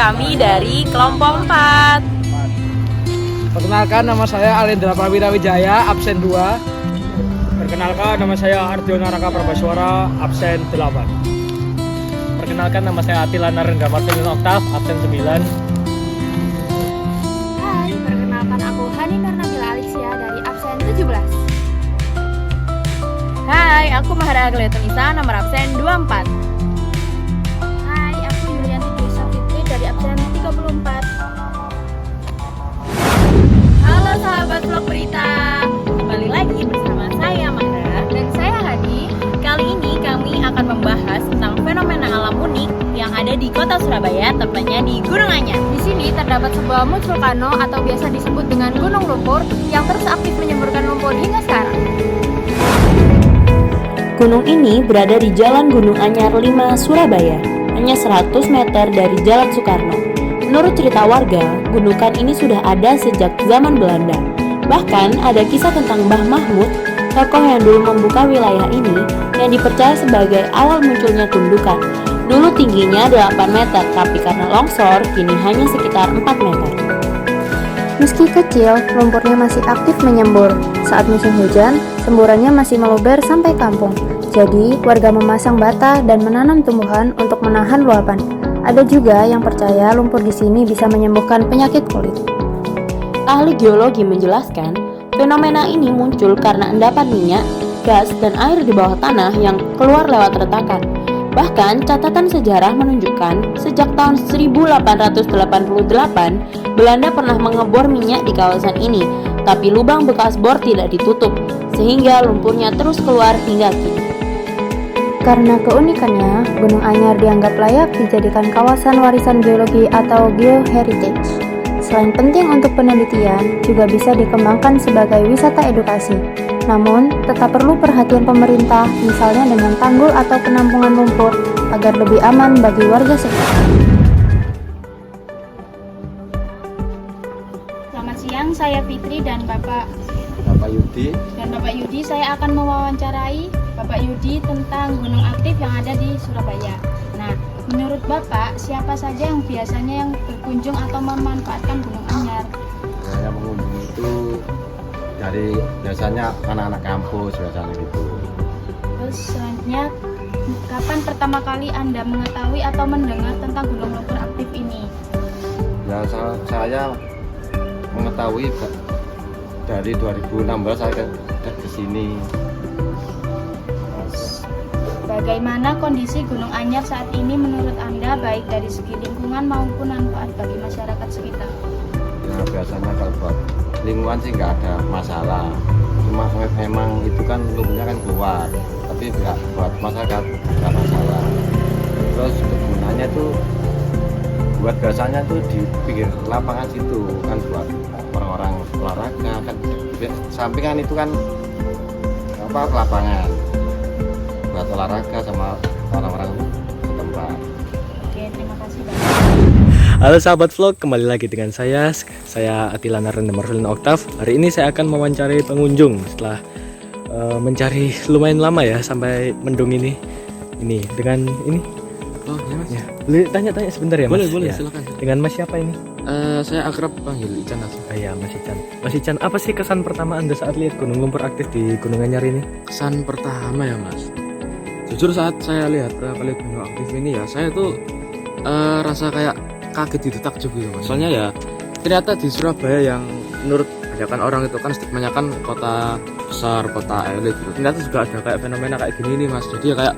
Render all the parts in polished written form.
kami dari kelompok 4. Perkenalkan, nama saya Alendra Prawira Wijaya, absen 2. Perkenalkan, nama saya Ardiona Raka Prabaswara, absen 8. Perkenalkan, nama saya Atila Narendra Martin Oktav, absen 9. Hai, perkenalkan aku Hani Nurnabila Alexia dari absen 17. Hai, aku Mahara Agletunisa, nomor absen 24. Hai, aku Yulianti Desa Fitri dari absen 34. Halo sahabat vlog berita, kembali lagi bersama saya Mahara Dan saya Hadi. Kali ini kami akan membahas tentang fenomena alam unik yang ada di kota Surabaya, tepatnya di Gunung Anyar. Di sini terdapat sebuah mount vulcano atau biasa disebut dengan gunung lumpur yang terus aktif menyemburkan lumpur hingga sekarang. Gunung ini berada di Jalan Gunung Anyar 5, Surabaya, hanya 100 meter dari Jalan Soekarno. Menurut cerita warga, gunungan ini sudah ada sejak zaman Belanda. Bahkan ada kisah tentang Mbah Mahmud, tokoh yang dulu membuka wilayah ini, yang dipercaya sebagai awal munculnya gundukan. Dulu tingginya 8 meter, tapi karena longsor, kini hanya sekitar 4 meter. Meski kecil, lumpurnya masih aktif menyembur. Saat musim hujan, semburannya masih meluber sampai kampung. Jadi, warga memasang bata dan menanam tumbuhan untuk menahan luapan. Ada juga yang percaya lumpur di sini bisa menyembuhkan penyakit kulit. Ahli geologi menjelaskan, fenomena ini muncul karena endapan minyak, gas, dan air di bawah tanah yang keluar lewat retakan. Bahkan, catatan sejarah menunjukkan sejak tahun 1888, Belanda pernah mengebor minyak di kawasan ini, tapi lubang bekas bor tidak ditutup, sehingga lumpurnya terus keluar hingga kini. Karena keunikannya, Gunung Anyar dianggap layak dijadikan kawasan warisan geologi atau geoheritage. Selain penting untuk penelitian, juga bisa dikembangkan sebagai wisata edukasi. Namun, tetap perlu perhatian pemerintah, misalnya dengan tanggul atau penampungan lumpur, agar lebih aman bagi warga sekitar. Selamat siang, saya Fitri dan Bapak Yudi. Saya akan mewawancarai Bapak Yudi tentang gunung aktif yang ada di Surabaya. Nah, menurut Bapak, siapa saja yang biasanya yang berkunjung atau memanfaatkan Gunung Anyar? Yang mengunjungi itu dari biasanya anak-anak kampus biasanya gitu. Terus selanjutnya, kapan pertama kali Anda mengetahui atau mendengar tentang gunung lumpur aktif ini? Ya saya mengetahui dari 2016 saya ke sini. Bagaimana kondisi Gunung Anyar saat ini menurut Anda, baik dari segi lingkungan maupun manfaat bagi masyarakat sekitar? Ya biasanya kalau buat lingkungan sih nggak ada masalah. Cuma memang itu kan lumpurnya kan keluar, tapi nggak buat masyarakat nggak masalah. Terus kegunaannya tuh buat biasanya tuh di pinggir lapangan situ kan buat orang-orang olahraga kan, sampingan itu kan lapangan buat olahraga sama orang-orang setempat. Oke, terima kasih Bapak. Halo sahabat vlog, kembali lagi dengan saya Atila Narendra Martin Oktav. Hari ini saya akan mewawancarai pengunjung setelah mencari lumayan lama ya sampai mendung ini dengan ini. Oh ya mas. Ya, boleh tanya-tanya sebentar ya mas? Boleh, Ya. silakan. Dengan mas siapa ini? Saya akrab panggil Ican langsung. Iya, Mas Ican. Mas Ican, apa sih kesan pertama Anda saat lihat gunung lumpur aktif di Gunung Anyar ini? Kesan pertama ya mas, jujur saat saya lihat pertama kali gunung aktif ini ya, saya tuh rasa kayak kaget gitu, takjub gitu mas. Soalnya ya ternyata di Surabaya yang menurut kebanyakan orang itu kan stigmanya kan kota besar, kota elit gitu. Ternyata juga ada kayak fenomena kayak gini nih mas. Jadi ya kayak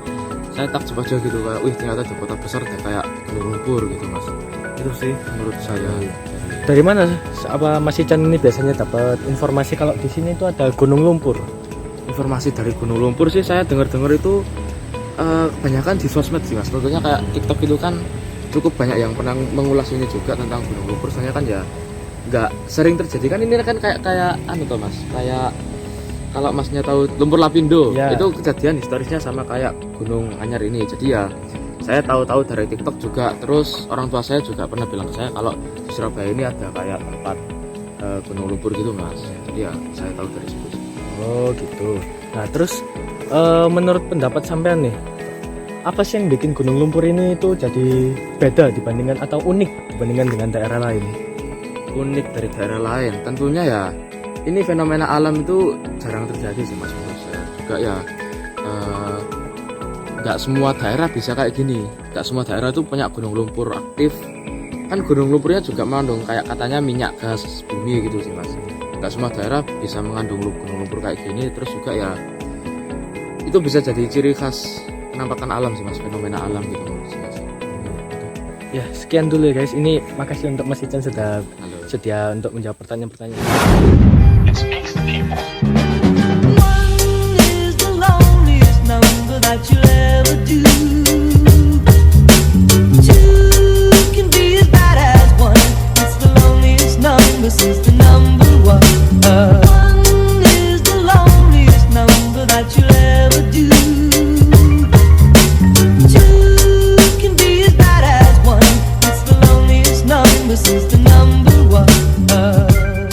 saya takjub aja gitu, kayak wih ternyata di kota besar ada kayak gunung lumpur gitu mas. Itu sih menurut saya. Dari mana apa Mas Ican ini biasanya dapat informasi kalau di sini itu ada gunung lumpur? Informasi dari gunung lumpur sih saya dengar-dengar itu kebanyakan di sosmed sih mas. Contohnya kayak TikTok itu kan cukup banyak yang pernah mengulas ini juga tentang gunung lumpur. Soalnya kan ya nggak sering terjadi kan, ini kan kayak anu toh mas, kayak kalau masnya tahu lumpur Lapindo Ya. itu kejadian historisnya sama kayak Gunung Anyar ini. Jadi ya saya tahu dari TikTok juga. Terus orang tua saya juga pernah bilang ke saya kalau di Surabaya ini ada kayak tempat gunung lumpur gitu mas. Jadi ya saya tahu dari situ. Oh gitu. Nah terus menurut pendapat sampean nih, apa sih yang bikin gunung lumpur ini itu jadi beda dibandingkan atau unik dibandingkan dengan daerah lain? Unik dari daerah lain tentunya ya, ini fenomena alam itu jarang terjadi sih mas menurut saya juga ya. Nggak semua daerah bisa kayak gini, nggak semua daerah itu punya gunung lumpur aktif. Kan gunung lumpurnya juga mengandung kayak katanya minyak gas bumi gitu sih mas. Nggak semua daerah bisa mengandung gunung lumpur kayak gini. Terus juga ya itu bisa jadi ciri khas penampakan alam sih mas, fenomena alam gitu menurut saya sih. Ya sekian dulu ya guys, ini makasih untuk Mas Ican sudah Halo. sedia untuk menjawab pertanyaan-pertanyaan. That you'll ever do. Two can be as bad as one. It's the loneliest number since the number one.